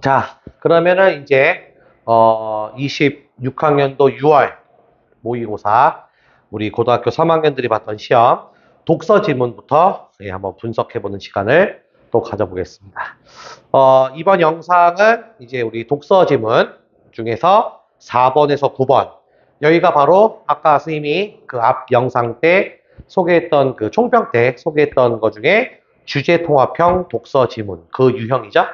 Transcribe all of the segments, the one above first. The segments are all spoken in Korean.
자, 그러면은 이제 26학년도 6월 모의고사 우리 고등학교 3학년들이 봤던 시험 독서 지문부터 한번 분석해보는 시간을 또 가져보겠습니다. 이번 영상은 이제 우리 독서 지문 중에서 4번에서 9번 여기가 바로 아까 선생님이 그 앞 영상 때 소개했던 그 총평 때 소개했던 것 중에 주제통합형 독서 지문 그 유형이죠.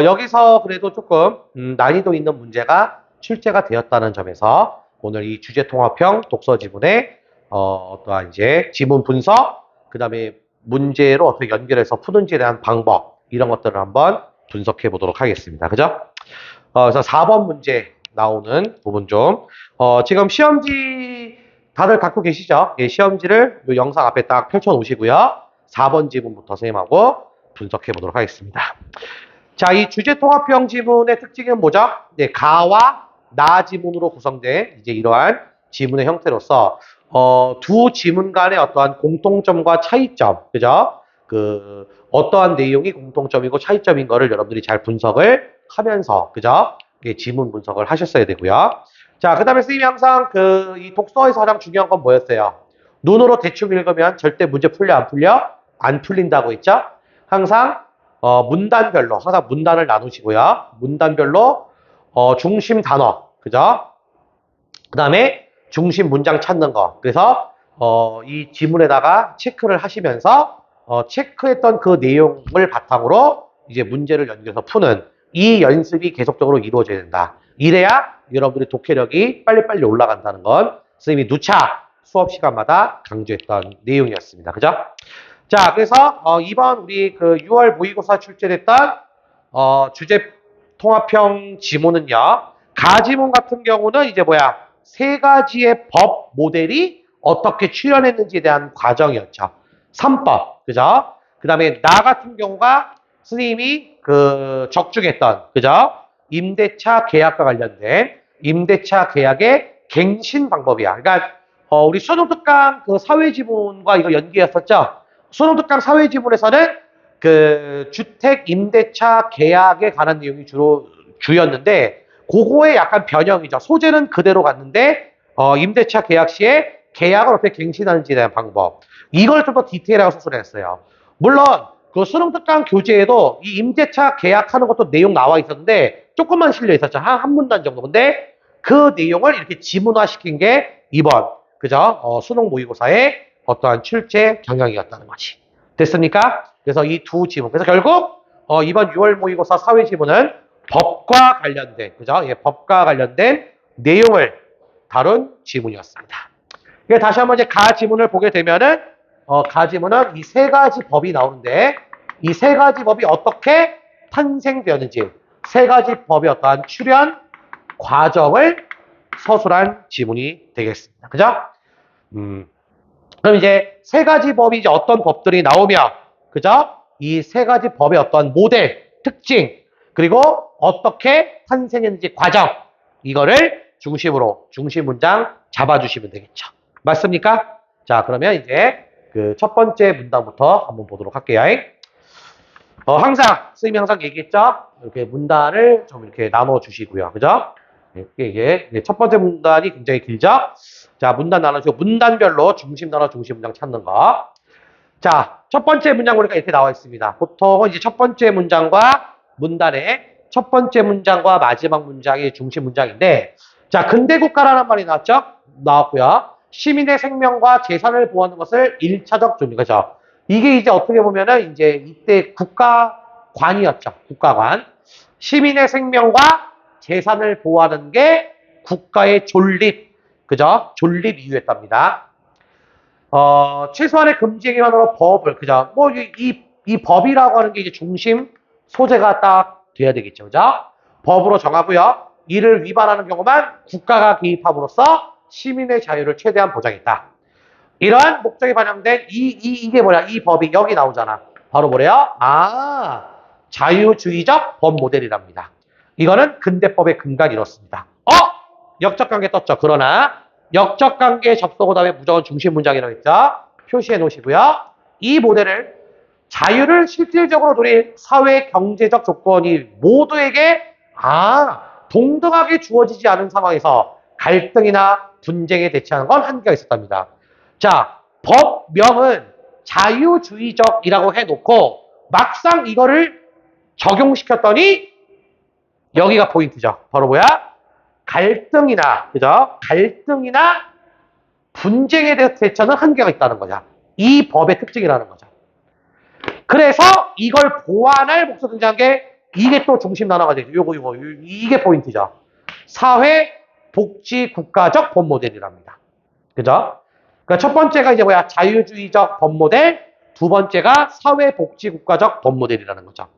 여기서 그래도 조금 난이도 있는 문제가 출제가 되었다는 점에서 오늘 이 주제통합형 독서 지문의 어떠한 이제 지문 분석, 그 다음에 문제로 어떻게 연결해서 푸는지에 대한 방법 이런 것들을 한번 분석해 보도록 하겠습니다. 그죠? 그래서 4번 문제 나오는 부분 좀 지금 시험지 다들 갖고 계시죠? 예, 시험지를 이 영상 앞에 딱 펼쳐 놓으시고요. 4번 지문부터 선생님하고 분석해 보도록 하겠습니다. 자, 이 주제통합형 지문의 특징은 뭐죠? 네, 가와 나 지문으로 구성된 이제 이러한 지문의 형태로서 두 지문 간의 어떠한 공통점과 차이점, 그죠? 그 어떠한 내용이 공통점이고 차이점인 거를 여러분들이 잘 분석을 하면서, 그죠? 지문 분석을 하셨어야 되고요. 자, 그 다음에 선생님이 항상 이 독서에서 가장 중요한 건 뭐였어요? 눈으로 대충 읽으면 절대 문제 풀려, 안 풀려? 안 풀린다고 했죠? 항상 문단별로 항상 문단을 나누시고요. 문단별로 중심 단어, 그죠? 그 다음에 중심 문장 찾는 거. 그래서 이 지문에다가 체크를 하시면서 체크했던 그 내용을 바탕으로 이제 문제를 연결해서 푸는 이 연습이 계속적으로 이루어져야 된다. 이래야 여러분들의 독해력이 빨리빨리 올라간다는 건 선생님이 누차 수업 시간마다 강조했던 내용이었습니다. 그죠? 자, 그래서 이번 우리 그 6월 모의고사 출제됐던 주제 통합형 지문은요. 가지문 같은 경우는 이제 뭐야? 세 가지의 법 모델이 어떻게 출현했는지에 대한 과정이었죠. 3법, 그죠? 그 다음에 나 같은 경우가 선생님이 그 적중했던, 그죠? 임대차 계약과 관련된 임대차 계약의 갱신 방법이야. 그러니까 우리 수능 특강 그 사회지문과 이거 연기했었죠. 수능 특강 사회지문에서는 그 주택 임대차 계약에 관한 내용이 주였는데 그거의 약간 변형이죠. 소재는 그대로 갔는데 임대차 계약 시에 계약을 어떻게 갱신하는지에 대한 방법. 이걸 좀 더 디테일하게 수술했어요. 물론 그 수능 특강 교재에도 이 임대차 계약하는 것도 내용 나와 있었는데 조금만 실려 있었죠. 한 문단 정도. 근데 그 내용을 이렇게 지문화시킨 게 이번 그죠? 수능 모의고사의 어떠한 출제 경향이었다는 거지. 됐습니까? 그래서 이 두 지문. 그래서 결국 이번 6월 모의고사 사회 지문은 법과 관련된 그죠? 예, 법과 관련된 내용을 다룬 지문이었습니다. 다시 한번 이제 가 지문을 보게 되면은 가 지문은 이 세 가지 법이 나오는데 이 세 가지 법이 어떻게 탄생되었는지 세 가지 법의 어떠한 출현 과정을 서술한 지문이 되겠습니다. 그죠? 그럼 이제 세 가지 법이 이제 어떤 법들이 나오며, 그죠? 이 세 가지 법의 어떤 모델, 특징, 그리고 어떻게 탄생했는지 과정, 이거를 중심으로, 중심 문장 잡아주시면 되겠죠. 맞습니까? 자, 그러면 이제 그 첫 번째 문단부터 한번 보도록 할게요. 항상, 선생님이 항상 얘기했죠? 이렇게 문단을 좀 이렇게 나눠 주시고요. 그죠? 이게 첫 번째 문단이 굉장히 길죠? 자, 문단 나눠주고 문단별로 중심 단어, 중심 문장 찾는 거. 자, 첫 번째 문장 보니까 이렇게 나와 있습니다. 보통은 이제 첫 번째 문장과 문단의 첫 번째 문장과 마지막 문장이 중심 문장인데, 자, 근대국가라는 말이 나왔고요. 시민의 생명과 재산을 보호하는 것을 1차적 존재, 그죠? 이게 이제 어떻게 보면은 이제 이때 국가관이었죠. 국가관. 시민의 생명과 재산을 보호하는 게 국가의 존립, 그죠? 존립 이유였답니다. 최소한의 금지행위만으로 법을, 그죠? 뭐, 이 법이라고 하는 게 이제 중심 소재가 딱 돼야 되겠죠. 그죠? 법으로 정하고요. 이를 위반하는 경우만 국가가 개입함으로써 시민의 자유를 최대한 보장했다. 이러한 목적이 반영된 이게 뭐냐? 이 법이 여기 나오잖아. 바로 뭐래요? 자유주의적 법 모델이랍니다. 이거는 근대법의 근간이 이렇습니다. 역적관계 떴죠. 그러나 역적관계 접속 그 다음에 무조건 중심 문장이라고 했죠. 표시해 놓으시고요. 이 모델을 자유를 실질적으로 누릴 사회 경제적 조건이 모두에게 동등하게 주어지지 않은 상황에서 갈등이나 분쟁에 대처하는 건 한계가 있었답니다. 자, 법명은 자유주의적이라고 해놓고 막상 이거를 적용시켰더니 여기가 포인트죠. 바로 뭐야? 갈등이나, 그죠? 갈등이나 분쟁에 대해서 대처는 한계가 있다는 거냐. 이 법의 특징이라는 거죠. 그래서 이걸 보완할 목소 등장한 게 이게 또 중심 단어가 되죠. 이게 포인트죠. 사회 복지 국가적 법 모델이랍니다. 그죠? 그러니까 첫 번째가 이제 뭐야? 자유주의적 법 모델. 두 번째가 사회 복지 국가적 법 모델이라는 거죠.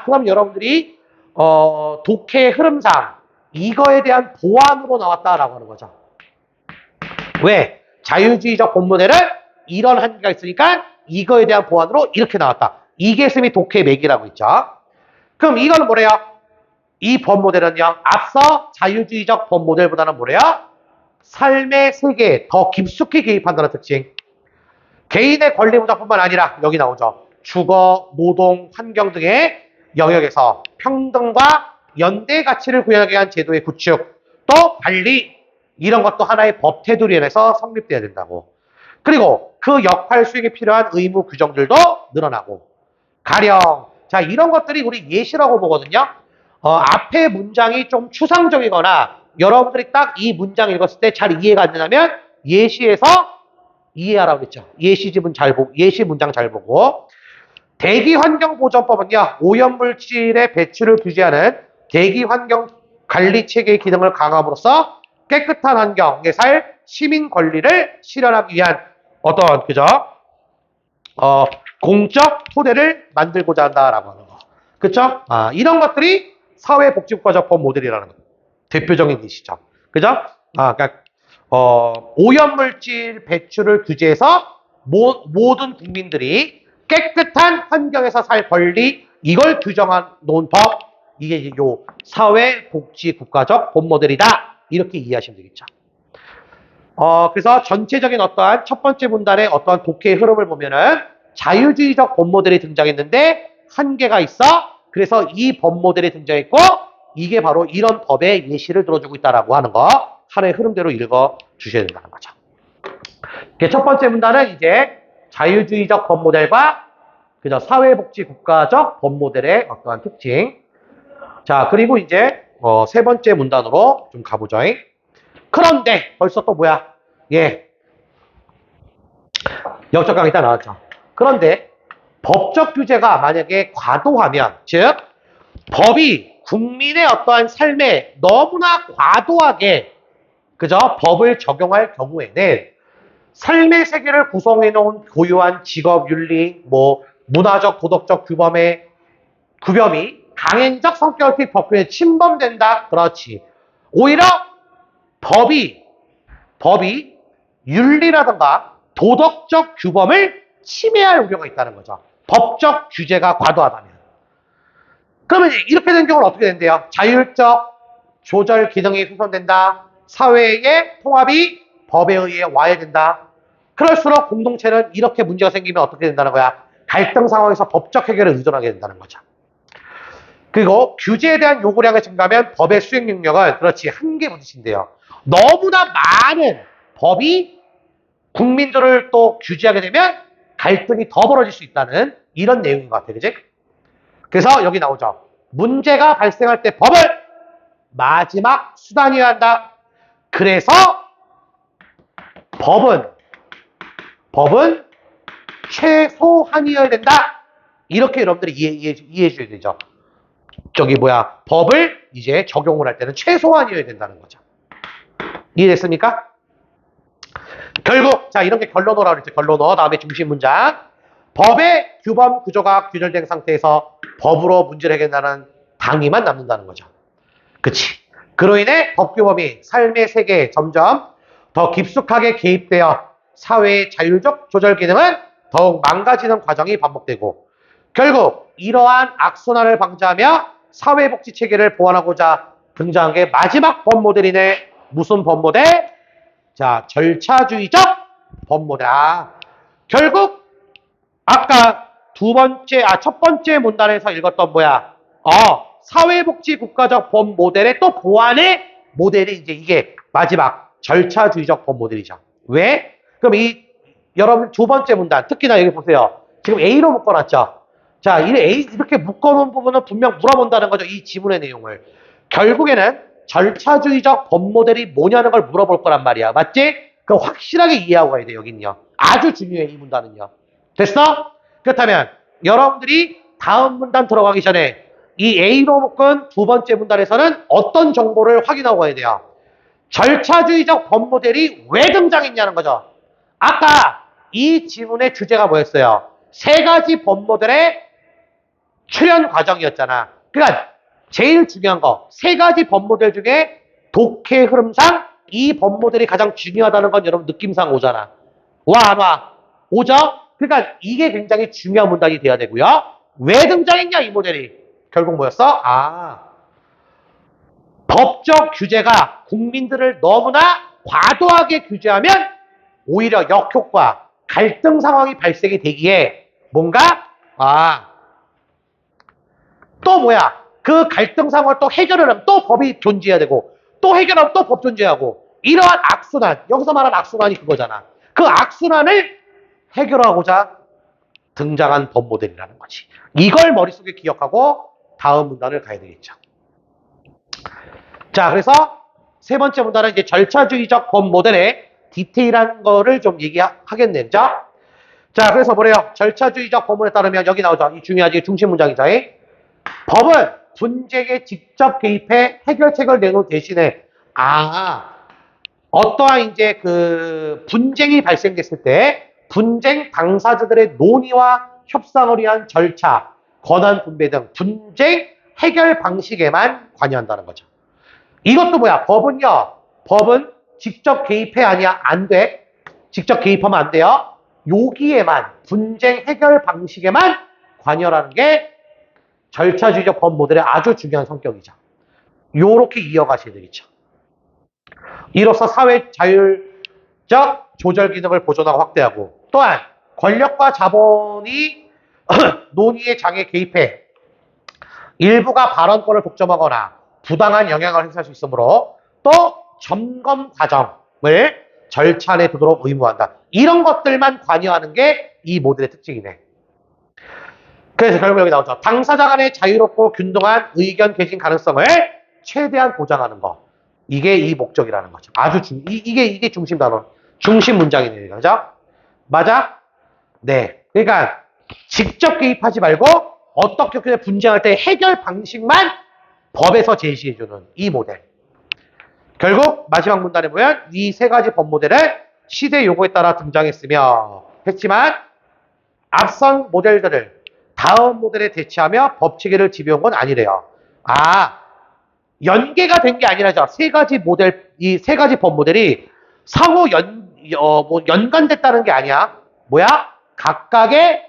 그럼 여러분들이 독해 흐름상 이거에 대한 보완으로 나왔다라고 하는 거죠. 왜? 자유주의적 법 모델은 이런 한계가 있으니까 이거에 대한 보완으로 이렇게 나왔다. 이게 씀이 독해 맥이라고 있죠. 그럼 이거는 뭐래요? 이 법 모델은요. 앞서 자유주의적 법 모델보다는 뭐래요? 삶의 세계에 더 깊숙이 개입한다는 특징. 개인의 권리 보장뿐만 아니라 여기 나오죠. 주거, 노동, 환경 등의 영역에서 평등과 연대 가치를 구현하기 위한 제도의 구축, 또 관리, 이런 것도 하나의 법 테두리에서 성립돼야 된다고. 그리고 그 역할 수행에 필요한 의무 규정들도 늘어나고. 가령 자 이런 것들이 우리 예시라고 보거든요. 앞에 문장이 좀 추상적이거나 여러분들이 딱 이 문장 읽었을 때 잘 이해가 안 되냐면 예시에서 이해하라고 그랬죠. 예시 문장 잘 보고. 대기환경보전법은요. 오염물질의 배출을 규제하는 대기환경관리체계의 기능을 강화함으로써 깨끗한 환경에 살 시민 권리를 실현하기 위한 어떤 그죠? 공적 토대를 만들고자 한다라고 하는 거. 그쵸? 이런 것들이 사회복지국가적 법 모델이라는 거. 대표적인 예시죠. 그죠? 그러니까 오염물질 배출을 규제해서 모든 국민들이 깨끗한 환경에서 살 권리, 이걸 규정한 놓은 법, 이게 요 사회복지국가적 법 모델이다. 이렇게 이해하시면 되겠죠. 그래서 전체적인 어떠한 첫 번째 문단의 어떠한 독해의 흐름을 보면은 자유주의적 법 모델이 등장했는데 한계가 있어. 그래서 이 법 모델이 등장했고 이게 바로 이런 법의 예시를 들어주고 있다라고 하는 거 하나의 흐름대로 읽어 주셔야 된다는 거죠. 첫 번째 문단은 이제 자유주의적 법 모델과 그죠 사회복지 국가적 법 모델의 어떠한 특징. 자 그리고 이제 세 번째 문단으로 좀 가보죠. 그런데 벌써 또 뭐야? 역적 강의 다 나왔죠. 그런데 법적 규제가 만약에 과도하면, 즉 법이 국민의 어떠한 삶에 너무나 과도하게 그죠? 법을 적용할 경우에는 삶의 세계를 구성해 놓은 고유한 직업 윤리, 문화적 도덕적 구별이 강행적 성격의 법규에 침범된다. 그렇지. 오히려 법이 윤리라든가 도덕적 규범을 침해할 우려가 있다는 거죠. 법적 규제가 과도하다면. 그러면 이렇게 된 경우는 어떻게 된대요? 자율적 조절 기능이 훼손된다. 사회의 통합이 법에 의해 와해된다. 그럴수록 공동체는 이렇게 문제가 생기면 어떻게 된다는 거야? 갈등 상황에서 법적 해결에 의존하게 된다는 거죠. 그리고 규제에 대한 요구량이 증가하면 법의 수행 능력은 그렇지 한계 부딪힌대요. 너무나 많은 법이 국민들을 또 규제하게 되면 갈등이 더 벌어질 수 있다는 이런 내용인 것 같아요. 그치? 그래서 여기 나오죠. 문제가 발생할 때 법을 마지막 수단이어야 한다. 그래서 법은 최소한이어야 된다. 이렇게 여러분들이 이해해 주셔야 되죠. 법을 이제 적용을 할 때는 최소한이어야 된다는 거죠. 이해됐습니까? 결국 자 이런 게 결론어라고 그랬죠. 결론어 다음에 중심 문장. 법의 규범 구조가 균열된 상태에서 법으로 문제를 해결한다는 당위만 남는다는 거죠. 그치? 그로 인해 법규범이 삶의 세계에 점점 더 깊숙하게 개입되어 사회의 자율적 조절 기능은 더욱 망가지는 과정이 반복되고 결국 이러한 악순환을 방지하며 사회복지 체계를 보완하고자 등장한 게 마지막 법 모델이네. 무슨 법 모델? 자, 절차주의적 법 모델. 결국 아까 첫 번째 문단에서 읽었던 뭐야? 사회복지국가적 법 모델의 또 보완의 모델이 이제 이게 마지막 절차주의적 법 모델이죠. 왜? 그럼 여러분 두 번째 문단, 특히나 여기 보세요. 지금 A로 묶어놨죠? 자, 이렇게 묶어놓은 부분은 분명 물어본다는 거죠. 이 지문의 내용을. 결국에는 절차주의적 법 모델이 뭐냐는 걸 물어볼 거란 말이야. 맞지? 그거 확실하게 이해하고 가야 돼, 여긴요. 아주 중요해, 이 문단은요. 됐어? 그렇다면 여러분들이 다음 문단 들어가기 전에 이 A로 묶은 두 번째 문단에서는 어떤 정보를 확인하고 가야 돼요? 절차주의적 법 모델이 왜 등장했냐는 거죠. 아까 이 지문의 주제가 뭐였어요? 세 가지 법 모델의 출현 과정이었잖아. 그러니까 제일 중요한 거, 세 가지 법 모델 중에 독해 흐름상 이 법 모델이 가장 중요하다는 건 여러분 느낌상 오잖아. 와, 안 와? 오죠? 그러니까 이게 굉장히 중요한 문단이 돼야 되고요. 왜 등장했냐, 이 모델이? 결국 뭐였어? 법적 규제가 국민들을 너무나 과도하게 규제하면 오히려 역효과, 갈등 상황이 발생이 되기에 뭔가 또 뭐야? 그 갈등 상황을 또 해결을 하면 또 법이 존재해야 되고 또 해결하면 또 법 존재하고 이러한 악순환, 여기서 말하는 악순환이 그거잖아. 그 악순환을 해결하고자 등장한 법 모델이라는 거지. 이걸 머릿속에 기억하고 다음 문단을 가야 되겠죠. 자, 그래서 세 번째 문단은 이제 절차주의적 법 모델의 디테일한 거를 좀 얘기하겠네. 자, 그래서 뭐래요? 절차주의적 법문에 따르면 여기 나오죠. 이 중요하지, 중심 문장이죠. 법은 분쟁에 직접 개입해 해결책을 내놓은 대신에 어떠한 이제 그 분쟁이 발생됐을 때 분쟁 당사자들의 논의와 협상을 위한 절차, 권한 분배 등 분쟁 해결 방식에만 관여한다는 거죠. 이것도 뭐야? 법은 직접 개입해 아니야? 안 돼. 직접 개입하면 안 돼요. 여기에만, 분쟁 해결 방식에만 관여라는 게 절차주의적 법 모델의 아주 중요한 성격이죠. 요렇게 이어가셔야 되겠죠. 이로써 사회 자율적 조절 기능을 보존하고 확대하고, 또한 권력과 자본이 논의의 장에 개입해 일부가 발언권을 독점하거나 부당한 영향을 행사할 수 있으므로 또 점검 과정을 절차 안에 두도록 의무한다. 이런 것들만 관여하는 게 이 모델의 특징이네. 그래서 결국 여기 나오죠. 당사자 간의 자유롭고 균등한 의견 개진 가능성을 최대한 보장하는 거. 이게 이 목적이라는 거죠. 이게 중심 단원, 중심 문장이네요. 그죠? 맞아? 네. 그러니까 직접 개입하지 말고 어떻게 분쟁할 때 해결 방식만 법에서 제시해주는 이 모델. 결국 마지막 문단에 보면 이 세 가지 법 모델은 시대 요구에 따라 했지만 앞선 모델들을 다음 모델에 대체하며 법 체계를 지배한 건 아니래요. 연계가 된 게 아니라죠. 이 세 가지 법 모델이 상호 연관됐다는 게 아니야. 뭐야? 각각의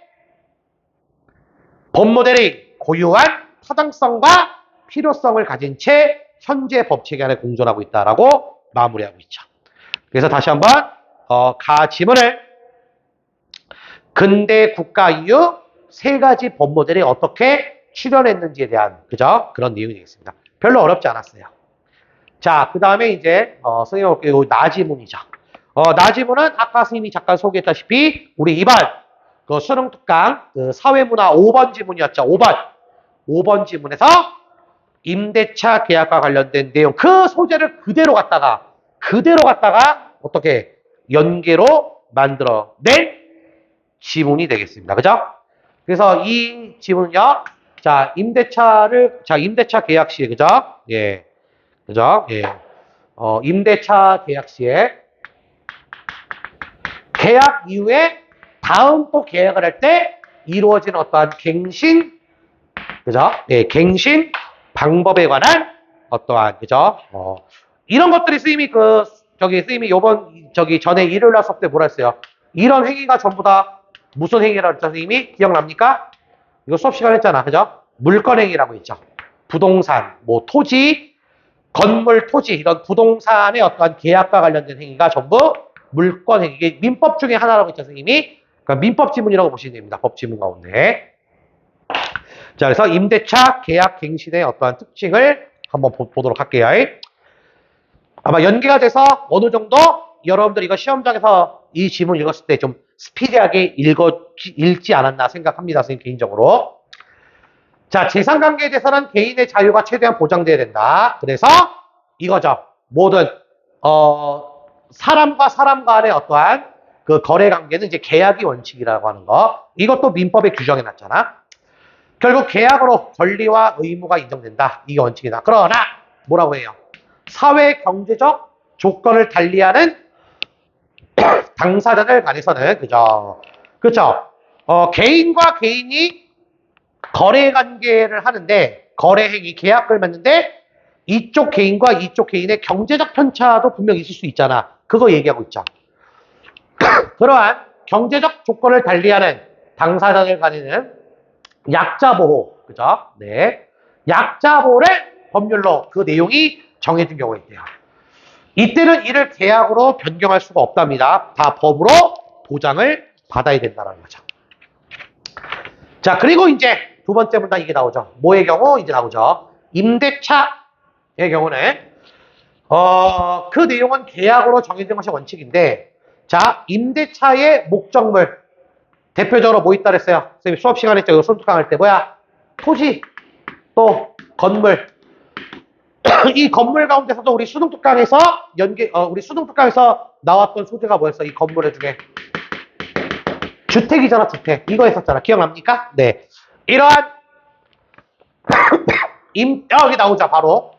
법 모델이 고유한 타당성과 필요성을 가진 채 현재 법 체계 안에 공존하고 있다라고 마무리하고 있죠. 그래서 다시 한번 지문을 근대 국가 이후 세 가지 법 모델이 어떻게 출현했는지에 대한 그런 내용이 되겠습니다. 별로 어렵지 않았어요. 자, 그 다음에 이제 선생님 볼게요. 나지문이죠. 나지문은 아까 선생님이 잠깐 소개했다시피 우리 이번 수능 특강 사회문화 5번 지문이었죠. 5번 지문에서 임대차 계약과 관련된 내용 그 소재를 그대로 갖다가 어떻게 연계로 만들어낸 지문이 되겠습니다. 그죠? 그래서 이 지문은요. 임대차 계약 시에 그죠? 예. 그죠? 예. 임대차 계약 시에 계약 이후에 다음 또 계약을 할 때 이루어지는 어떠한 갱신 그죠? 예, 갱신 방법에 관한 어떠한 그죠? 이런 것들이 선생님이 요번 전에 일요일 날 수업 때 뭐라 했어요? 이런 행위가 전부 다 무슨 행위라고 했죠, 선생님이? 기억납니까? 이거 수업 시간 했잖아. 그죠? 물건행위라고 했죠. 부동산, 토지, 건물, 토지, 이런 부동산의 어떠한 계약과 관련된 행위가 전부 물건행위. 이게 민법 중에 하나라고 했죠, 선생님이. 그러니까 민법 지문이라고 보시면 됩니다. 법 지문 가운데. 자, 그래서 임대차 계약 갱신의 어떠한 특징을 한번 보도록 할게요. 아마 연계가 돼서 어느 정도 여러분들 이거 시험장에서 이 지문 읽었을 때 좀 스피디하게 읽지 않았나 생각합니다. 선생님 개인적으로. 자, 재산관계에 대해서는 개인의 자유가 최대한 보장돼야 된다. 그래서 이거죠. 모든 사람과 사람 간의 어떠한 그 거래 관계는 이제 계약이 원칙이라고 하는 거. 이것도 민법에 규정해 놨잖아. 결국 계약으로 권리와 의무가 인정된다. 이게 원칙이다. 그러나 뭐라고 해요? 사회 경제적 조건을 달리하는 당사자들 간에서는 그죠? 개인과 개인이 거래 관계를 하는데 거래 행위 계약을 맺는데 이쪽 개인과 이쪽 개인의 경제적 편차도 분명히 있을 수 있잖아. 그거 얘기하고 있죠. 그러한 경제적 조건을 달리하는 당사자들 간에는 약자 보호, 그죠? 네. 약자 보호를 법률로 그 내용이 정해진 경우가 있대요. 이때는 이를 계약으로 변경할 수가 없답니다. 다 법으로 보장을 받아야 된다는 거죠. 자, 그리고 이제 두 번째 문단 이게 나오죠. 뭐의 경우? 이제 나오죠. 임대차의 경우는, 그 내용은 계약으로 정해진 것이 원칙인데, 자, 임대차의 목적물. 대표적으로 뭐 있다 그랬어요? 선생님 수업 시간에 했죠. 손톱강 할 때 뭐야? 토지, 또 건물. 이 건물 가운데서도 우리 수능특강에서 우리 수능특강에서 나왔던 소재가 뭐였어? 이 건물의 중에. 주택이잖아, 주택. 이거 했었잖아. 기억납니까? 네. 이러한, 여기 나오자, 바로.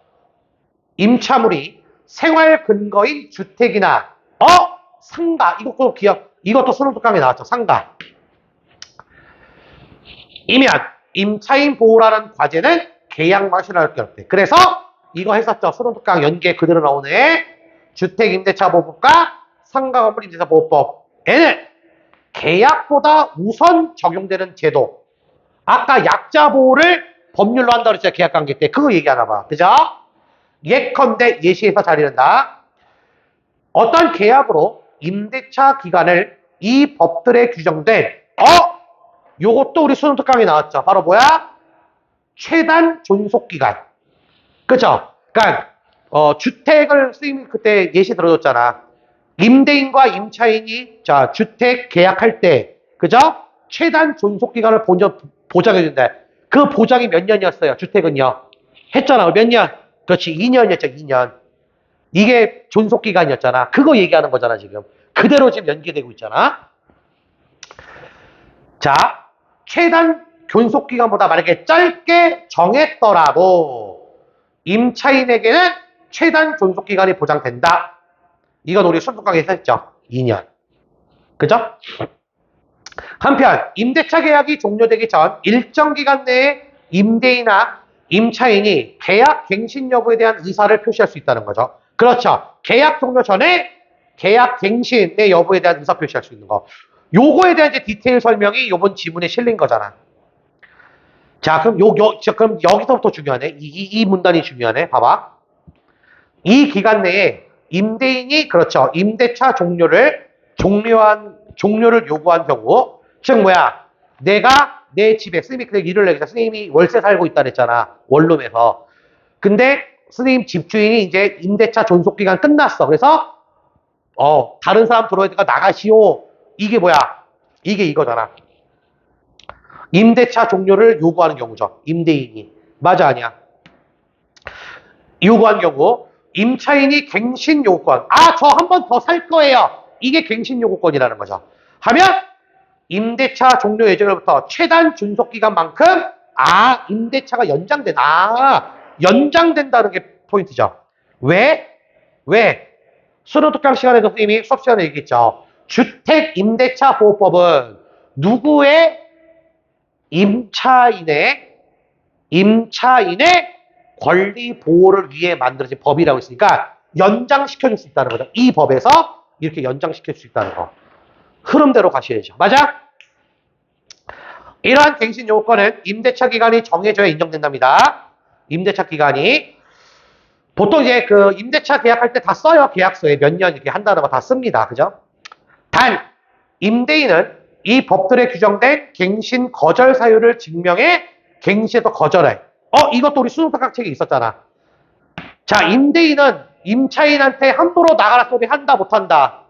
임차물이 생활 근거인 주택이나, 상가. 이것도 수능특강에 나왔죠. 상가. 이면, 임차인 보호라는 과제는 계약만 실현할 게 없대. 그래서, 이거 했었죠. 수능특강 연계 그대로 나오네. 주택임대차보호법과 상가건물임대차보호법에는 계약보다 우선 적용되는 제도. 아까 약자보호를 법률로 한다고 그랬죠. 계약관계 때. 그거 얘기하나 봐. 그죠? 예컨대 예시에서 잘 이른다. 어떤 계약으로 임대차 기간을 이 법들에 규정된 요것도 우리 수능특강에 나왔죠. 바로 뭐야? 최단 존속기간. 그죠? 그러니까 주택을 선생님이 그때 예시 들어줬잖아. 임대인과 임차인이 자 주택 계약할 때 그죠? 최단 존속 기간을 보장해준다. 그 보장이 몇 년이었어요? 주택은요. 했잖아. 몇 년? 그렇지. 2년이었죠. 2년. 이게 존속 기간이었잖아. 그거 얘기하는 거잖아. 지금. 그대로 지금 연계되고 있잖아. 자, 최단 존속 기간보다 만약에 짧게 정했더라도 임차인에게는 최단 존속기간이 보장된다. 이건 우리 수능특강에서 했죠. 2년. 그죠? 한편 임대차 계약이 종료되기 전 일정 기간 내에 임대인이나 임차인이 계약 갱신 여부에 대한 의사를 표시할 수 있다는 거죠. 그렇죠. 계약 종료 전에 계약 갱신의 여부에 대한 의사 표시할 수 있는 거. 요거에 대한 이제 디테일 설명이 요번 지문에 실린 거잖아. 자, 그럼 그럼 여기서부터 중요하네. 이 문단이 중요하네. 봐봐. 이 기간 내에 임대인이, 그렇죠. 임대차 종료를 요구한 경우, 즉, 내가 내 집에, 스님이 그때 일을 내기자 스님이 월세 살고 있다 그랬잖아. 원룸에서. 근데, 스님 집주인이 이제 임대차 존속기간 끝났어. 그래서, 다른 사람 들어야 되니까 나가시오. 이게 이게 이거잖아. 임대차 종료를 요구하는 경우죠. 임대인이. 맞아, 아니야? 요구한 경우, 임차인이 갱신 요구권. 저 한 번 더 살 거예요. 이게 갱신 요구권이라는 거죠. 하면, 임대차 종료 예정일부터 최단 준속기간만큼, 임대차가 연장된다는 게 포인트죠. 왜? 수능특강 시간에도 선생님이 수업 시간에 얘기했죠. 주택임대차보호법은 누구의 임차인의 권리 보호를 위해 만들어진 법이라고 했으니까 연장시켜줄 수 있다는 거죠. 이 법에서 이렇게 연장시킬 수 있다는 거. 흐름대로 가셔야죠. 맞아? 이러한 갱신 요건은 임대차 기간이 정해져야 인정된답니다. 임대차 기간이. 보통 이제 그 임대차 계약할 때 다 써요. 계약서에 몇 년 이렇게 한다는 거 다 씁니다. 그죠? 단, 임대인은 이 법들에 규정된 갱신 거절 사유를 증명해 갱신에서 거절해. 이것도 우리 수능특강 책에 있었잖아. 자, 임대인은 임차인한테 함부로 나가라 소리 한다, 못한다?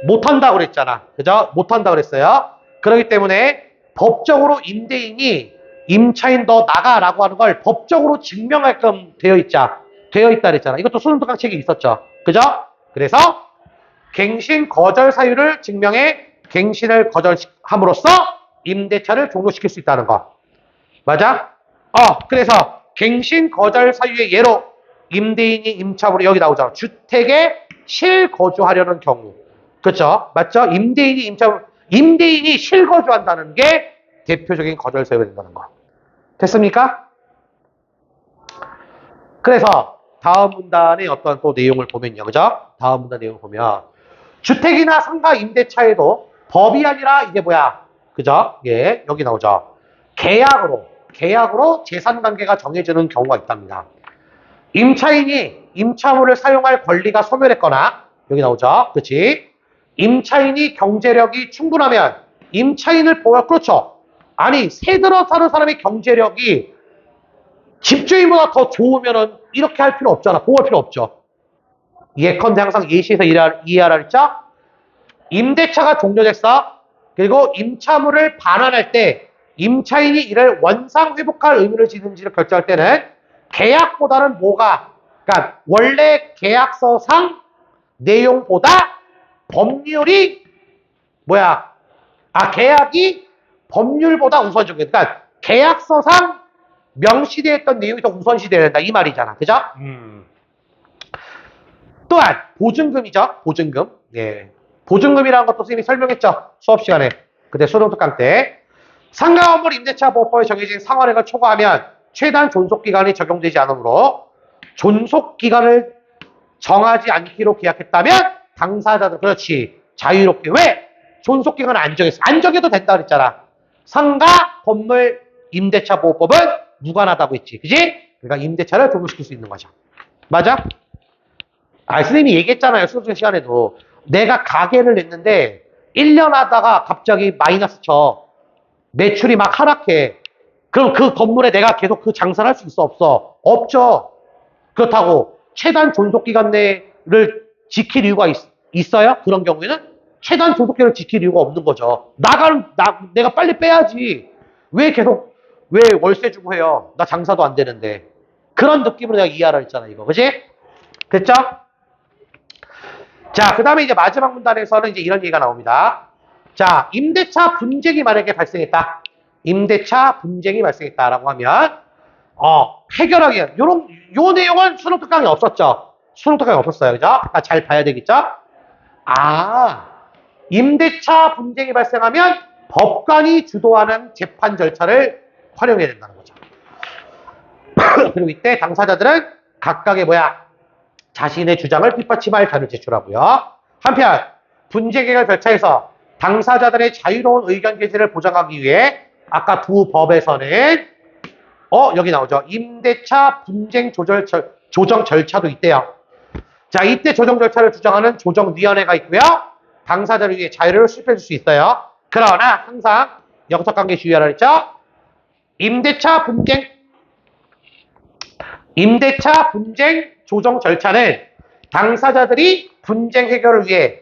못한다 그랬잖아. 그죠? 못한다 그랬어요. 그렇기 때문에 법적으로 임대인이 임차인 너 나가라고 하는 걸 법적으로 증명할끔 되어 있다 그랬잖아. 이것도 수능특강 책에 있었죠. 그죠? 그래서 갱신 거절 사유를 증명해 갱신을 거절함으로써 임대차를 종료시킬 수 있다는 거. 맞아? 그래서 갱신 거절 사유의 예로 임대인이 임차물에 여기 나오잖아. 주택에 실거주하려는 경우. 그렇죠? 맞죠? 임대인이 실거주한다는 게 대표적인 거절 사유가 된다는 거. 됐습니까? 그래서 다음 문단의 어떤 또 내용을 보면요. 그죠? 다음 문단 내용을 보면 주택이나 상가 임대차에도 법이 아니라 이게 뭐야? 그죠? 예, 여기 나오죠. 계약으로 재산관계가 정해지는 경우가 있답니다. 임차인이 임차물을 사용할 권리가 소멸했거나 여기 나오죠. 그렇지? 임차인이 경제력이 충분하면 임차인을 보호할 그렇죠. 아니 새 들어 사는 사람의 경제력이 집주인보다 더 좋으면은 이렇게 할 필요 없잖아. 보호할 필요 없죠. 예컨대 항상 예시에서 이해하라 했죠? 임대차가 종료됐어. 그리고 임차물을 반환할 때 임차인이 이를 원상 회복할 의무를 지는지를 결정할 때는 계약보다는 그러니까 원래 계약서상 내용보다 법률이 계약이 법률보다 우선적이야. 그러니까 계약서상 명시되어 있던 내용이 더 우선시되어야 된다 이 말이잖아. 그죠? 또한 보증금이죠. 보증금. 예. 보증금이라는 것도 선생님이 설명했죠. 수업 시간에. 그때 수능특강 때. 상가 건물 임대차 보호법에 정해진 상환액을 초과하면 최단 존속기간이 적용되지 않으므로 존속기간을 정하지 않기로 계약했다면 당사자들 그렇지 자유롭게 왜? 존속기간을 안 정했어. 안 정해도 된다 그랬잖아. 상가 건물 임대차 보호법은 무관하다고 했지. 그지? 그러니까 임대차를 종료시킬 수 있는 거죠. 맞아? 선생님이 얘기했잖아요. 수능 시간에도. 내가 가게를 냈는데 1년 하다가 갑자기 마이너스 쳐. 매출이 막 하락해. 그럼 그 건물에 내가 계속 그 장사를 할 수 있어? 없어? 없죠. 그렇다고 최단 존속기간 내를 지킬 이유가 있어요? 그런 경우에는 최단 존속기간을 지킬 이유가 없는 거죠. 내가 빨리 빼야지. 왜 월세 주고 해요? 나 장사도 안 되는데. 그런 느낌으로 내가 이해하라 했잖아, 이거. 그지? 됐죠? 자, 그 다음에 이제 마지막 문단에서는 이제 이런 얘기가 나옵니다. 자, 임대차 분쟁이 만약에 발생했다. 임대차 분쟁이 발생했다라고 하면, 해결하기, 요 내용은 수능특강에 없었죠? 수능특강에 없었어요. 그죠? 잘 봐야 되겠죠? 임대차 분쟁이 발생하면 법관이 주도하는 재판 절차를 활용해야 된다는 거죠. 그리고 이때 당사자들은 각각의 자신의 주장을 뒷받침할 자료를 제출하고요. 한편 분쟁 해결 절차에서 당사자들의 자유로운 의견 제시를 보장하기 위해 아까 두 법에서는 여기 나오죠. 임대차 분쟁 조정 절차도 있대요. 자, 이때 조정 절차를 주장하는 조정위원회가 있고요. 당사자를 위해 자유를 수립해 줄 수 있어요. 그러나 항상 영속관계 주의하라 했죠. 임대차 분쟁 조정 절차는 당사자들이 분쟁 해결을 위해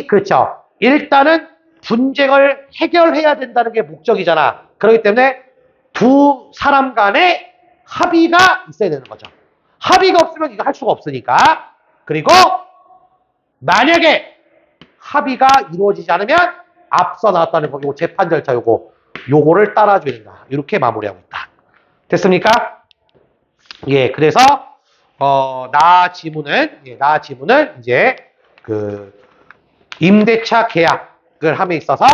그렇죠. 일단은 분쟁을 해결해야 된다는 게 목적이잖아. 그렇기 때문에 두 사람 간에 합의가 있어야 되는 거죠. 합의가 없으면 이거 할 수가 없으니까. 그리고 만약에 합의가 이루어지지 않으면 앞서 나왔다는 거, 요거 재판 절차 요거를 따라줘야 된다. 이렇게 마무리하고 있다. 됐습니까? 예, 그래서 나 지문은 이제 임대차 계약을 함에 있어서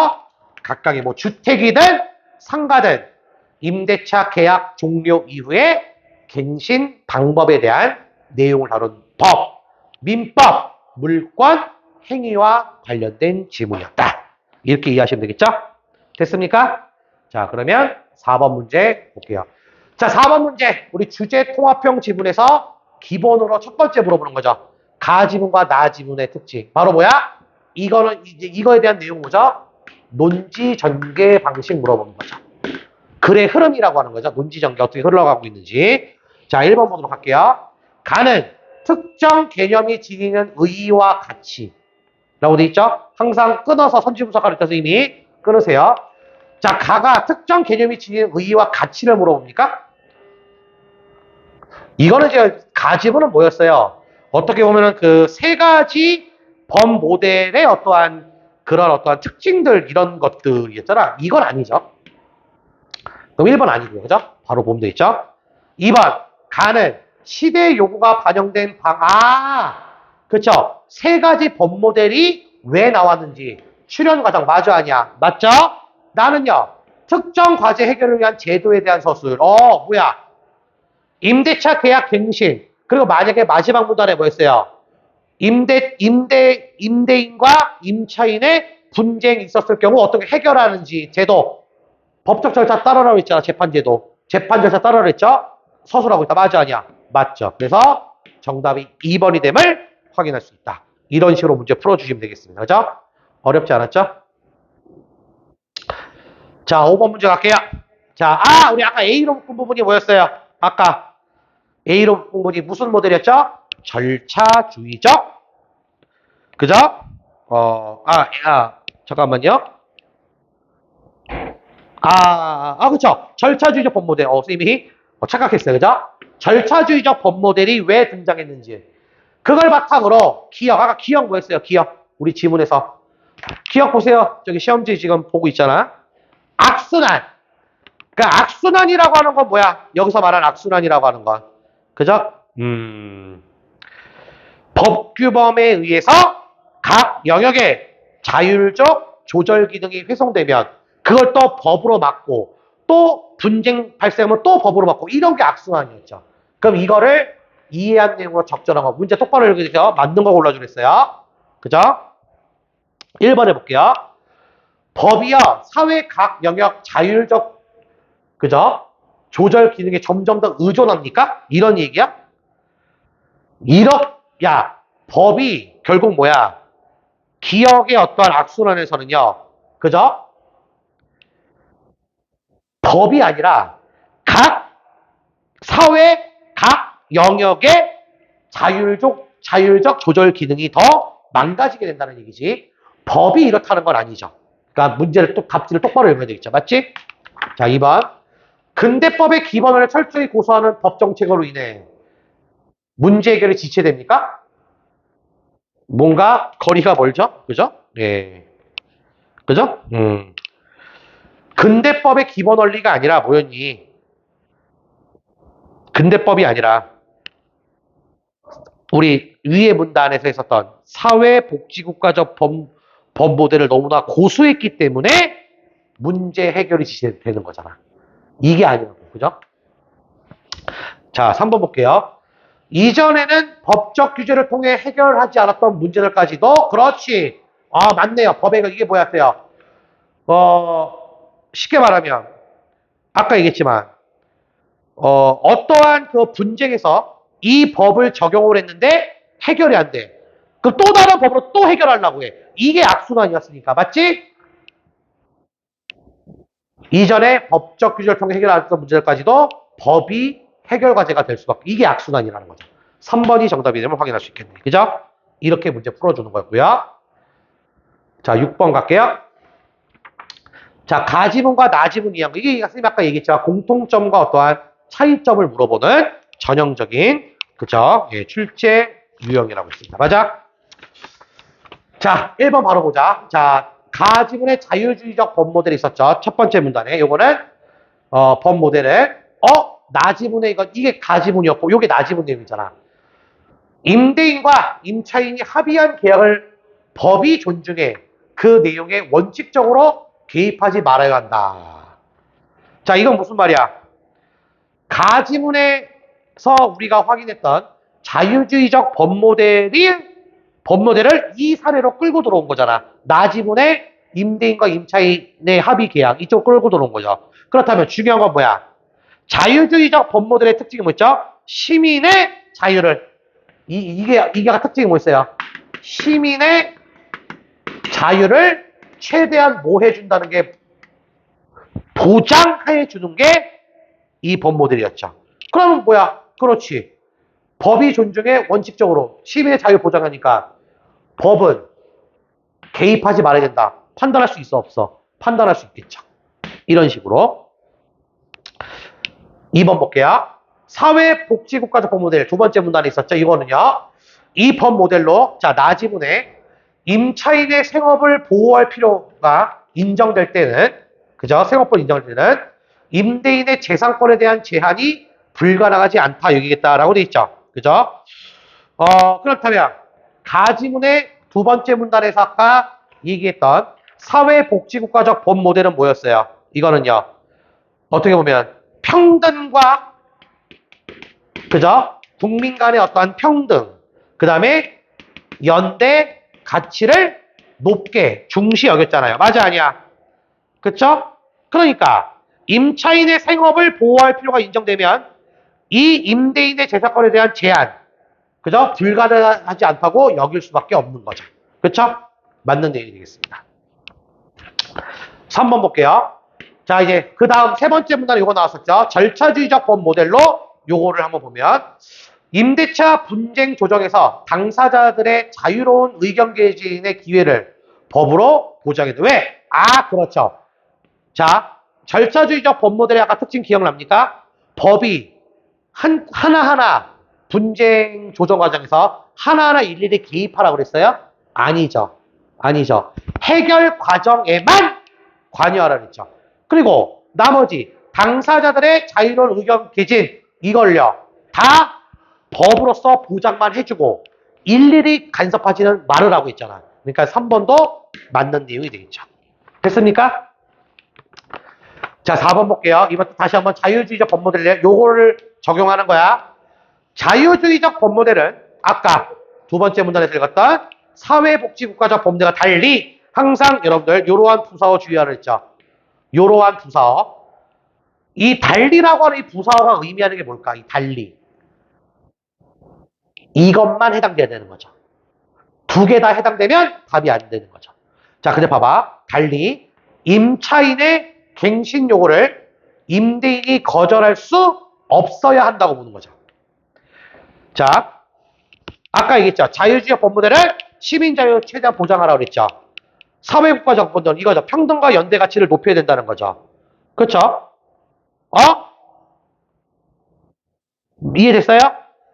각각의 주택이든 상가든 임대차 계약 종료 이후에 갱신 방법에 대한 내용을 다룬 법, 민법, 물권, 행위와 관련된 지문이었다. 이렇게 이해하시면 되겠죠? 됐습니까? 자, 그러면 4번 문제 볼게요. 자, 4번 문제. 우리 주제 통합형 지문에서 기본으로 첫 번째 물어보는 거죠. 가 지문과 나 지문의 특징. 바로 뭐야? 이거에 대한 내용 뭐죠? 논지 전개 방식 물어보는 거죠. 글의 흐름이라고 하는 거죠. 논지 전개 어떻게 흘러가고 있는지. 자, 1번 보도록 할게요. 가는 특정 개념이 지니는 의의와 가치. 라고 돼 있죠? 항상 끊어서 선지부사 가르쳐서 이미 끊으세요. 자, 가가 특정 개념이 지니는 의의와 가치를 물어봅니까? 이거는 이제 가지문은 뭐였어요? 어떻게 보면은 그 세 가지 범 모델의 어떠한 그런 어떠한 특징들 이런 것들이었잖아. 이건 아니죠. 그럼 1번 아니고요. 그죠? 바로 보면 되겠죠? 2번 가는 시대의 요구가 반영된 그쵸? 세 가지 범 모델이 왜 나왔는지 출현 과정 맞아 아니야? 맞죠? 나는요. 특정 과제 해결을 위한 제도에 대한 서술. 뭐야? 임대차 계약 갱신. 그리고 만약에 마지막 문단에 뭐였어요? 임대인과 임차인의 분쟁이 있었을 경우 어떻게 해결하는지 제도. 법적 절차 따르라고 했잖아. 재판제도. 재판 절차 따르라고 했죠? 서술하고 있다. 맞아 아니야? 맞죠. 그래서 정답이 2번이 됨을 확인할 수 있다. 이런 식으로 문제 풀어주시면 되겠습니다. 그죠? 어렵지 않았죠? 자, 5번 문제 갈게요. 자, 우리 아까 A로 묶은 부분이 뭐였어요? 아까 A로 묶은 부분이 무슨 모델이었죠? 절차주의적. 그죠? 잠깐만요. 그쵸. 절차주의적 법모델. 선생님이 착각했어요. 그죠? 절차주의적 법모델이 왜 등장했는지. 그걸 바탕으로 아까 기억 뭐였어요? 기억. 우리 지문에서. 기억 보세요. 저기 시험지 지금 보고 있잖아. 악순환. 그러니까 악순환이라고 하는 건 뭐야? 여기서 말하는 악순환이라고 하는 건. 그죠? 법규범에 의해서 각 영역의 자율적 조절 기능이 훼손되면 그걸 또 법으로 막고 또 분쟁 발생하면 또 법으로 막고 이런 게 악순환이었죠. 그럼 이거를 이해한 내용으로 적절한 거. 문제 똑바로 읽으세요. 맞는 거 골라주겠어요. 그죠? 1번 해볼게요. 법이요. 사회 각 영역 자율적 그죠? 조절 기능에 점점 더 의존합니까? 이런 얘기야? 법이 결국 뭐야? 기억의 어떠한 악순환에서는요. 그죠? 법이 아니라 각 사회 각 영역의 자율적 조절 기능이 더 망가지게 된다는 얘기지. 법이 이렇다는 건 아니죠. 그러니까 문제를 답지를 똑바로 읽어야 되겠죠. 맞지? 자, 2번. 근대법의 기본을 철저히 고수하는 법 정책으로 인해 문제 해결이 지체됩니까? 뭔가 거리가 멀죠? 그죠? 예. 그죠? 근대법의 기본 원리가 아니라 뭐였니? 근대법이 아니라 우리 위의 문단에서 있었던 사회복지국가적 법 모델을 너무나 고수했기 때문에 문제 해결이 지체되는 거잖아. 이게 아니라고. 그죠? 자, 3번 볼게요. 이전에는 법적 규제를 통해 해결하지 않았던 문제들까지도 그렇지. 맞네요. 법에 이게 뭐였어요? 쉽게 말하면 아까 얘기했지만 어떠한 그 분쟁에서 이 법을 적용을 했는데 해결이 안 돼. 그럼 또 다른 법으로 또 해결하려고 해. 이게 악순환이었으니까. 맞지? 이전에 법적 규제를 통해 해결했던 문제들까지도 법이 해결 과제가 될 수밖에. 이게 악순환이라는 거죠. 3번이 정답이 되면 확인할 수 있겠네. 그죠? 이렇게 문제 풀어주는 거고요. 자, 6번 갈게요. 자, 가지문과 나지문 이한 거. 이게 선생님 아까 얘기했지만 공통점과 어떠한 차이점을 물어보는 전형적인 그죠? 예, 출제 유형이라고 있습니다. 맞아? 자, 1번 바로 보자. 자, 가지문의 자율주의적 법 모델이 있었죠. 첫 번째 문단에. 요거는 법 모델을 나지문에 이게 가지문이었고 요게 나지문 내용이잖아. 임대인과 임차인이 합의한 계약을 법이 존중해 그 내용에 원칙적으로 개입하지 말아야 한다. 자, 이건 무슨 말이야? 가지문에서 우리가 확인했던 자율주의적 법 모델을 이 사례로 끌고 들어온 거잖아. 나지문의 임대인과 임차인의 합의 계약 이쪽 끌고 들어온 거죠. 그렇다면 중요한 건 뭐야? 자율주의적 법 모델의 특징이 뭐죠? 시민의 자유를 이게 특징이 뭐였어요? 시민의 자유를 최대한 뭐 해준다는 게 보장해 주는 게 이 법 모델이었죠. 그러면 뭐야? 그렇지. 법이 존중해 원칙적으로 시민의 자유 보장하니까 법은 개입하지 말아야 된다. 판단할 수 있어 없어? 판단할 수 있겠죠. 이런 식으로 2번 볼게요. 사회복지국가적 법 모델 두 번째 문단에 있었죠. 이거는요. 이 법 모델로 자 나지문에 임차인의 생업을 보호할 필요가 인정될 때는 그죠? 생업권 인정될 때는 임대인의 재산권에 대한 제한이 불가능하지 않다 여기겠다라고 돼 있죠. 그죠? 그렇다면 가지문의 두 번째 문단에서 아까 얘기했던 사회복지국가적 법 모델은 뭐였어요? 이거는요. 어떻게 보면 평등과 그죠? 국민 간의 어떠한 평등 그 다음에 연대 가치를 높게 중시 여겼잖아요. 맞아 아니야? 그쵸? 그러니까 임차인의 생업을 보호할 필요가 인정되면 이 임대인의 재산권에 대한 제한 그죠? 불가능하지 않다고 여길 수밖에 없는 거죠. 그쵸? 맞는 내용이 되겠습니다. 3번 볼게요. 자 이제 그 다음 세 번째 문단에 이거 나왔었죠. 절차주의적 법 모델로 요거를 한번 보면 임대차 분쟁 조정에서 당사자들의 자유로운 의견 개진의 기회를 법으로 보장해도 왜? 아 그렇죠. 자 절차주의적 법 모델의 아까 특징 기억납니까? 법이 하나하나 분쟁 조정 과정에서 하나하나 일일이 개입하라고 그랬어요? 아니죠. 아니죠. 해결 과정에만 관여하라 그랬죠. 그리고 나머지 당사자들의 자유로운 의견 개진 이걸요. 다 법으로서 보장만 해주고 일일이 간섭하지는 말으라고 했잖아. 그러니까 3번도 맞는 내용이 되겠죠. 됐습니까? 자 4번 볼게요. 이번 다시 한번 자유주의적 법 모델에 요거를 적용하는 거야. 자유주의적 법 모델은 아까 두 번째 문단에서 읽었던 사회복지국가적 법 모델과 달리 항상 여러분들 요러한 부사어 주의하라 했죠. 요러한 부사어. 이 달리라고 하는 이 부사어가 의미하는 게 뭘까? 이 달리. 이것만 해당돼야 되는 거죠. 두 개 다 해당되면 답이 안 되는 거죠. 자, 근데 봐봐. 달리 임차인의 갱신 요구를 임대인이 거절할 수 없어야 한다고 보는 거죠. 자, 아까 얘기했죠. 자유주의 법 모델을 시민자유 최대한 보장하라고 그랬죠. 사회국가적 법은 이거죠. 평등과 연대 가치를 높여야 된다는 거죠. 그렇죠? 이해됐어요?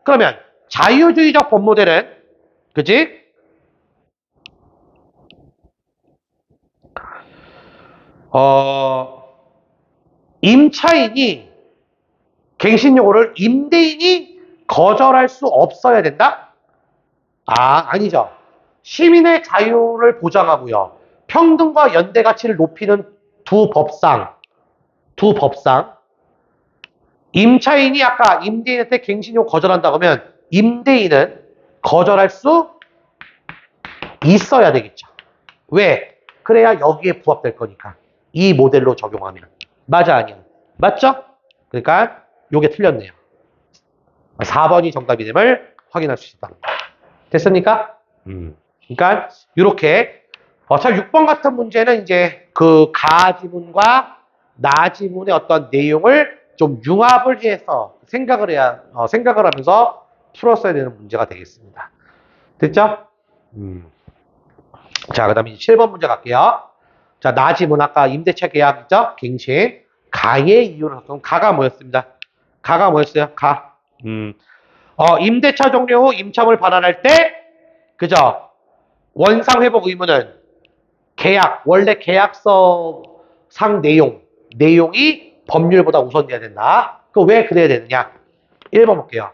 그러면 자유주의적 법 모델은 그지? 임차인이 갱신 요구를 임대인이 거절할 수 없어야 된다? 아니죠. 시민의 자유를 보장하고요. 평등과 연대 가치를 높이는 두 법상 임차인이 아까 임대인한테 갱신 요구 거절한다고 하면 임대인은 거절할 수 있어야 되겠죠. 왜? 그래야 여기에 부합될 거니까. 이 모델로 적용하면. 맞아 아니야? 맞죠? 그러니까 요게 틀렸네요. 4번이 정답이 됨을 확인할 수 있다. 됐습니까? 그러니까 이렇게 참 6번 같은 문제는 이제 그 가지문과 나지문의 어떤 내용을 좀 융합을 해서 생각을 하면서 풀었어야 되는 문제가 되겠습니다. 됐죠? 자, 그 다음에 7번 문제 갈게요. 자, 나지문 아까 임대차 계약 있죠? 갱신. 가의 이유를 그럼 가가 뭐였습니다? 가가 뭐였어요? 가. 임대차 종료 후 임차물 반환할 때 그죠? 원상 회복 의무는 원래 계약서상 내용이 법률보다 우선돼야 된다. 그거 왜 그래야 되느냐? 1번 볼게요.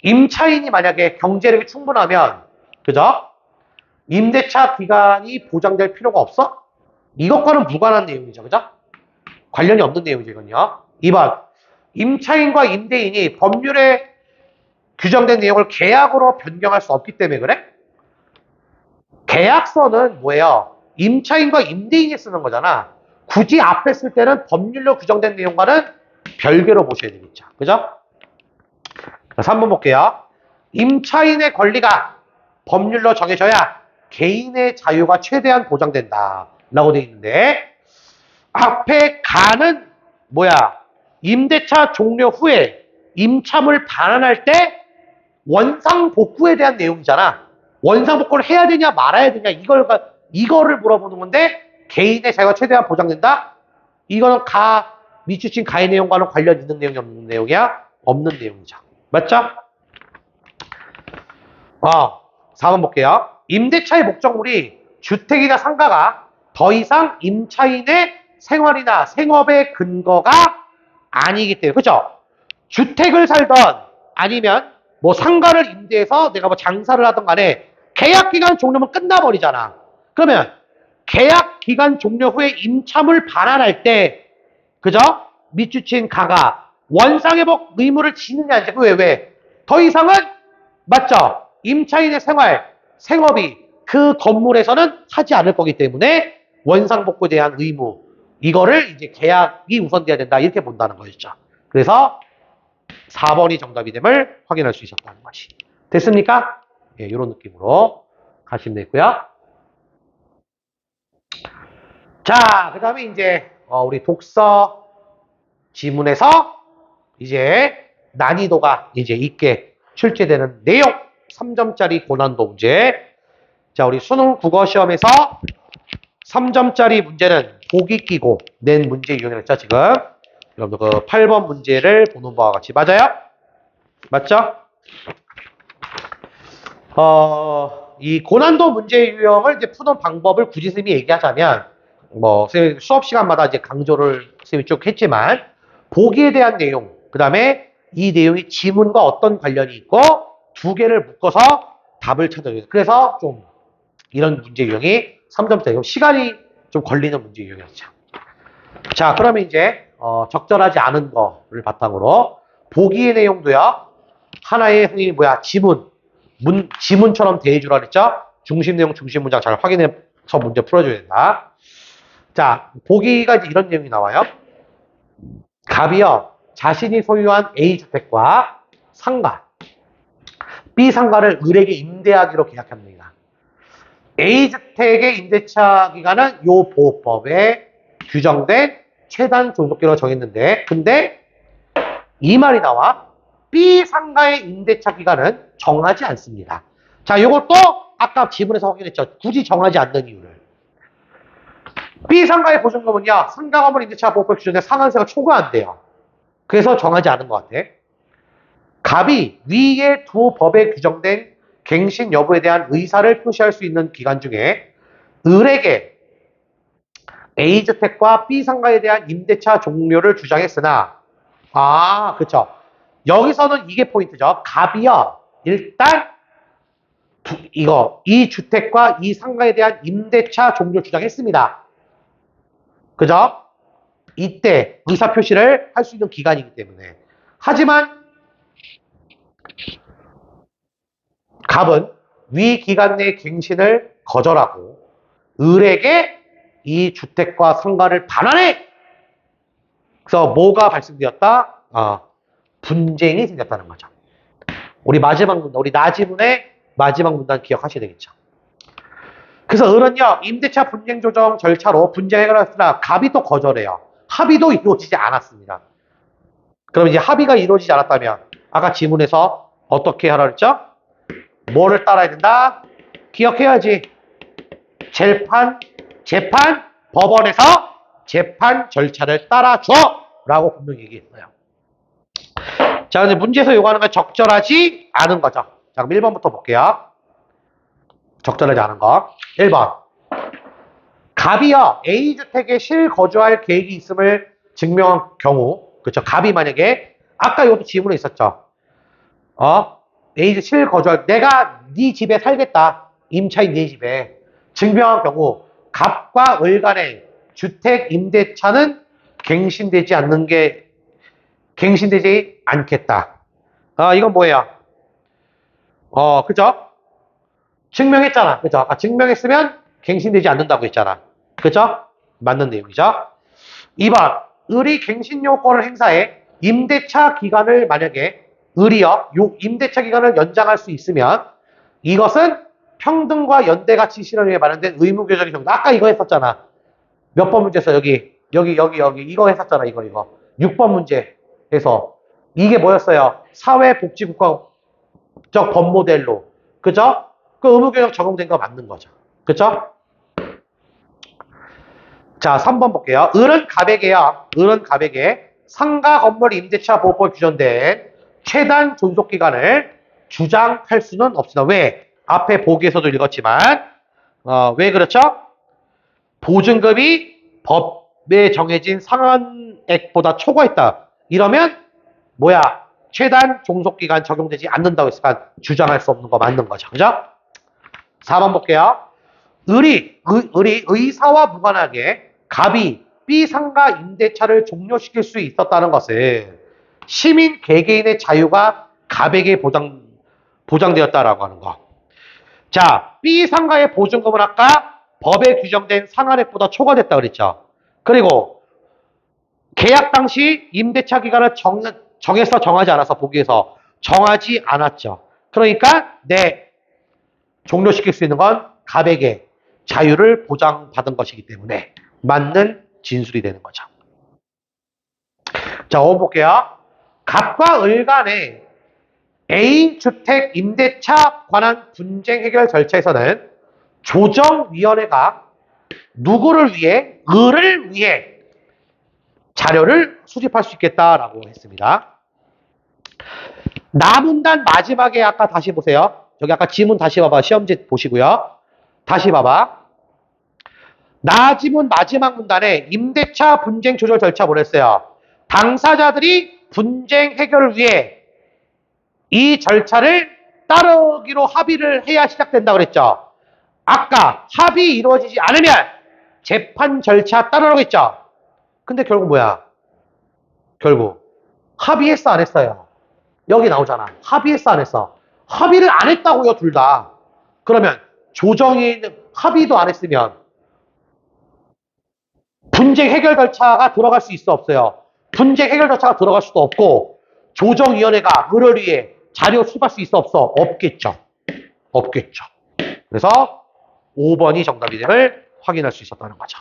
임차인이 만약에 경제력이 충분하면 그죠? 임대차 기간이 보장될 필요가 없어? 이것과는 무관한 내용이죠. 그죠? 관련이 없는 내용이죠. 이건요. 2번. 임차인과 임대인이 법률에 규정된 내용을 계약으로 변경할 수 없기 때문에 그래? 계약서는 뭐예요? 임차인과 임대인이 쓰는 거잖아. 굳이 앞에 쓸 때는 법률로 규정된 내용과는 별개로 보셔야 되겠죠. 그죠? 3번 볼게요. 임차인의 권리가 법률로 정해져야 개인의 자유가 최대한 보장된다. 라고 되어 있는데, 앞에 가는 뭐야? 임대차 종료 후에 임차물 반환할 때 원상복구에 대한 내용이잖아. 원상복구를 해야 되냐 말아야 되냐 이거를 물어보는 건데, 개인의 자유가 최대한 보장된다? 이거는 미추친 가해 내용과는 관련 있는 내용이 없는 내용이야? 없는 내용이죠. 맞죠? 4번 볼게요. 임대차의 목적물이 주택이나 상가가 더 이상 임차인의 생활이나 생업의 근거가 아니기 때문에, 그죠? 주택을 살던 아니면 뭐 상가를 임대해서 내가 뭐 장사를 하던 간에 계약 기간 종료면 끝나버리잖아. 그러면 계약 기간 종료 후에 임차물 반환할 때, 그죠? 밑주친 가가 원상회복 의무를 지느냐, 이제 왜? 더 이상은, 맞죠? 임차인의 생업이 그 건물에서는 하지 않을 거기 때문에 원상복구에 대한 의무, 이거를 이제 계약이 우선돼야 된다, 이렇게 본다는 거였죠. 그래서 4번이 정답이 됨을 확인할 수 있었다는 것이. 됐습니까? 예, 이런 느낌으로 가시면 되고요. 자, 그 다음에 이제 우리 독서 지문에서 이제 난이도가 이제 있게 출제되는 내용, 3점짜리 고난도 문제. 자, 우리 수능 국어 시험에서 3점짜리 문제는 보기 끼고 낸 문제 유형을 했죠, 지금. 여러분들 그 8번 문제를 보는 바와 같이. 맞아요? 맞죠? 이 고난도 문제 유형을 이제 푸는 방법을 굳이 선생님이 얘기하자면, 뭐, 선생님 수업 시간마다 이제 강조를 선생님이 쭉 했지만, 보기에 대한 내용, 그 다음에 이 내용이 지문과 어떤 관련이 있고, 두 개를 묶어서 답을 찾아줘요. 그래서 좀 이런 문제 유형이 3점짜리, 시간이 좀 걸리는 문제 유형이었죠. 자, 그러면 이제 적절하지 않은 거를 바탕으로 보기의 내용도요, 하나의 선생님이 지문처럼 대해주라 그랬죠? 중심 내용, 중심 문장 잘 확인해서 문제 풀어줘야 된다. 자, 보기가 이제 이런 내용이 나와요. 갑이요, 자신이 소유한 A주택과 상가, B상가를 을에게 임대하기로 계약합니다. A주택의 임대차 기간은 요 보호법에 규정된 최단 존속기로 정했는데, 근데 이 말이 나와. B상가의 임대차 기간은 정하지 않습니다. 자, 요것도 아까 지문에서 확인했죠. 굳이 정하지 않는 이유를. B상가의 보증금은요, 상가 건물 임대차 보호법 기준에 상한세가 초과한대요. 그래서 정하지 않은 것 같아. 갑이 위의 두 법에 규정된 갱신 여부에 대한 의사를 표시할 수 있는 기간 중에 을에게 A주택과 B상가에 대한 임대차 종료를 주장했으나, 그쵸. 여기서는 이게 포인트죠. 갑이요, 일단 이 주택과 이 상가에 대한 임대차 종료 주장했습니다. 그죠? 이때 의사표시를 할 수 있는 기간이기 때문에. 하지만 갑은 위 기간 내 갱신을 거절하고 을에게 이 주택과 상가를 반환해. 그래서 뭐가 발생되었다? 분쟁이 생겼다는 거죠. 우리 마지막 문단, 우리 나지문의 마지막 문단 기억하셔야 되겠죠. 그래서 을은요, 임대차 분쟁 조정 절차로 분쟁 해결했으나 갑이 또 거절해요. 합의도 이루어지지 않았습니다. 그럼 이제 합의가 이루어지지 않았다면 아까 지문에서 어떻게 하라 그랬죠? 뭐를 따라야 된다? 기억해야지. 재판 법원에서 재판 절차를 따라줘 라고 분명히 얘기했어요. 자, 근데 문제에서 요구하는 건 적절하지 않은 거죠. 자, 그럼 1번부터 볼게요. 적절하지 않은 거. 1번. 갑이요, A주택에 실거주할 계획이 있음을 증명한 경우, 그렇죠. 갑이 만약에, 아까 이것도 지문에 있었죠. A주택 실거주할, 내가 네 집에 살겠다. 임차인 네 집에. 증명한 경우, 갑과 을 간의 주택 임대차는 갱신되지 않겠다. 이건 뭐예요? 그죠? 증명했잖아. 그죠? 아까 증명했으면 갱신되지 않는다고 했잖아. 그죠? 맞는 내용이죠. 2번. 을이 갱신 요건을 행사해 임대차 기간을 만약에 을이요, 임대차 기간을 연장할 수 있으면 이것은 평등과 연대가치 실현에 마련된 의무교정의 정도. 아까 이거 했었잖아. 몇 번 문제에서 여기 이거 했었잖아. 이거 6번 문제에서 이게 뭐였어요? 사회복지국가적 법모델로, 그죠? 그 의무교육 적용된 거 맞는 거죠. 그죠? 자, 3번 볼게요. 을은 갑에게요. 을은 갑에게 상가 건물 임대차 보호법에 규정된 최단 존속기간을 주장할 수는 없습니다. 왜? 앞에 보기에서도 읽었지만 왜 그렇죠? 보증금이 법에 정해진 상한액보다 초과했다. 이러면 뭐야? 최단 종속기간 적용되지 않는다고 했으니까 주장할 수 없는 거 맞는 거죠. 그죠? 4번 볼게요. 을이 의사와 무관하게 갑이 B 상가 임대차를 종료시킬 수 있었다는 것은 시민 개개인의 자유가 갑에게 보장되었다라고 하는 거. 자, B 상가의 보증금은 아까 법에 규정된 상한액보다 초과됐다 그랬죠. 그리고 계약 당시 임대차 기간을 정해서 정하지 않아서 보기에서 정하지 않았죠. 그러니까 종료시킬 수 있는 건 갑에게 자유를 보장받은 것이기 때문에 맞는 진술이 되는 거죠. 자, 5번 볼게요. 갑과 을 간의 A주택 임대차 관한 분쟁 해결 절차에서는 조정위원회가 누구를 위해? 을을 위해 자료를 수집할 수 있겠다라고 했습니다. 나문단 마지막에 아까 다시 보세요. 저기 아까 지문 다시 봐봐. 시험지 보시고요. 다시 봐봐. 나지문 마지막 문단에 임대차 분쟁 조정 절차 뭐랬어요? 당사자들이 분쟁 해결을 위해 이 절차를 따르기로 합의를 해야 시작된다고 그랬죠. 아까 합의 이루어지지 않으면 재판 절차 따르라고 했죠. 근데 결국 뭐야? 결국 합의했어 안 했어요? 여기 나오잖아. 합의했어 안 했어? 합의를 안 했다고요, 둘 다. 그러면 조정이 합의도 안 했으면 분쟁 해결 절차가 들어갈 수 있어 없어요? 분쟁 해결 절차가 들어갈 수도 없고 조정위원회가 을을 위해 자료 수집할 수 있어 없어? 없겠죠. 없겠죠. 그래서 5번이 정답이 됨을 확인할 수 있었다는 거죠.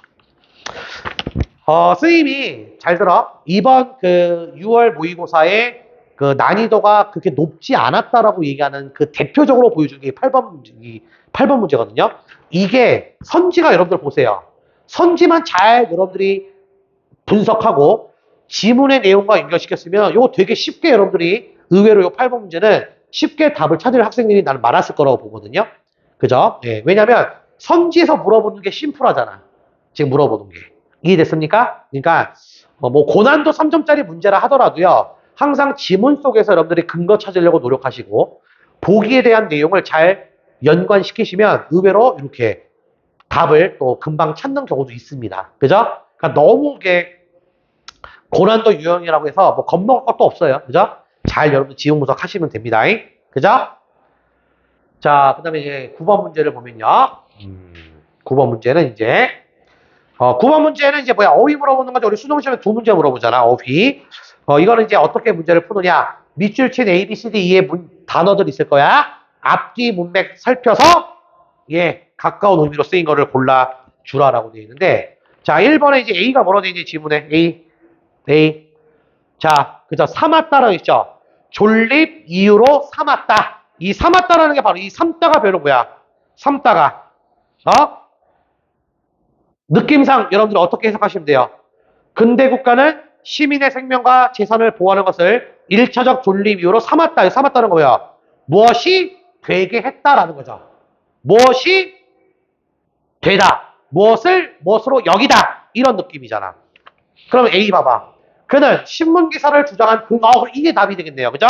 선생님이 잘 들어. 이번 그 6월 모의고사의 그 난이도가 그렇게 높지 않았다라고 얘기하는 그 대표적으로 보여준 게 8번 문제거든요. 이게 선지가 여러분들 보세요. 선지만 잘 여러분들이 분석하고 지문의 내용과 연결시켰으면 이거 되게 쉽게 여러분들이 의외로 이 8번 문제는 쉽게 답을 찾을 학생들이 나는 많았을 거라고 보거든요. 그죠? 예, 왜냐면 선지에서 물어보는 게 심플하잖아. 지금 물어보는 게. 이해됐습니까? 그러니까 뭐 고난도 3점짜리 문제라 하더라도요. 항상 지문 속에서 여러분들이 근거 찾으려고 노력하시고 보기에 대한 내용을 잘 연관시키시면 의외로 이렇게 답을 또 금방 찾는 경우도 있습니다. 그죠? 그러니까 너무 이게 고난도 유형이라고 해서 뭐 겁먹을 것도 없어요. 그죠? 잘 여러분 지문 분석하시면 됩니다. 그죠? 자, 그 다음에 이제 9번 문제를 보면요. 9번 문제는 이제 9번 문제는 이제 뭐야? 어휘 물어보는 거죠. 우리 수능시험에 두 문제 물어보잖아. 어휘. 이거는 이제 어떻게 문제를 푸느냐. 밑줄 친 A, B, C, D, E의 단어들 있을 거야. 앞뒤 문맥 살펴서 가까운 의미로 쓰인 거를 골라 주라라고 되어 있는데, 자, 1번에 이제 A가 뭐라고 되어 있는지 지문에 A. 자, 그죠? 삼았다라고 있죠. 존립 이유로 삼았다. 이 삼았다라는 게 바로 이 삼다가 별로 뭐야? 삼다가. 느낌상 여러분들 어떻게 해석하시면 돼요? 근대 국가는 시민의 생명과 재산을 보호하는 것을 1차적 존립 이유로 삼았다. 삼았다는 거예요. 무엇이 되게 했다라는 거죠. 무엇이 되다. 무엇으로 여기다. 이런 느낌이잖아. 그러면 A 봐봐. 그는 신문기사를 주장한 이게 답이 되겠네요. 그죠?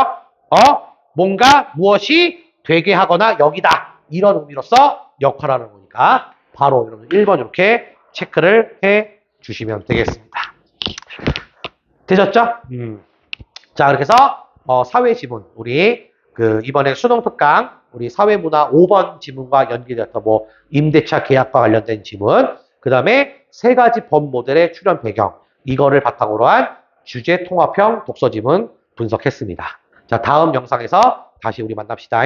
뭔가 무엇이 되게 하거나 여기다. 이런 의미로서 역할하는 거니까 바로 여러분 1번 이렇게 체크를 해 주시면 되겠습니다. 되셨죠? 자, 그렇게 해서 사회 지문 우리 이번에 수능 특강 우리 사회문화 5번 지문과 연계되었던 뭐 임대차 계약과 관련된 지문, 그 다음에 세 가지 법 모델의 출현 배경, 이거를 바탕으로 한 주제 통합형 독서 지문 분석했습니다. 자, 다음 영상에서 다시 우리 만납시다.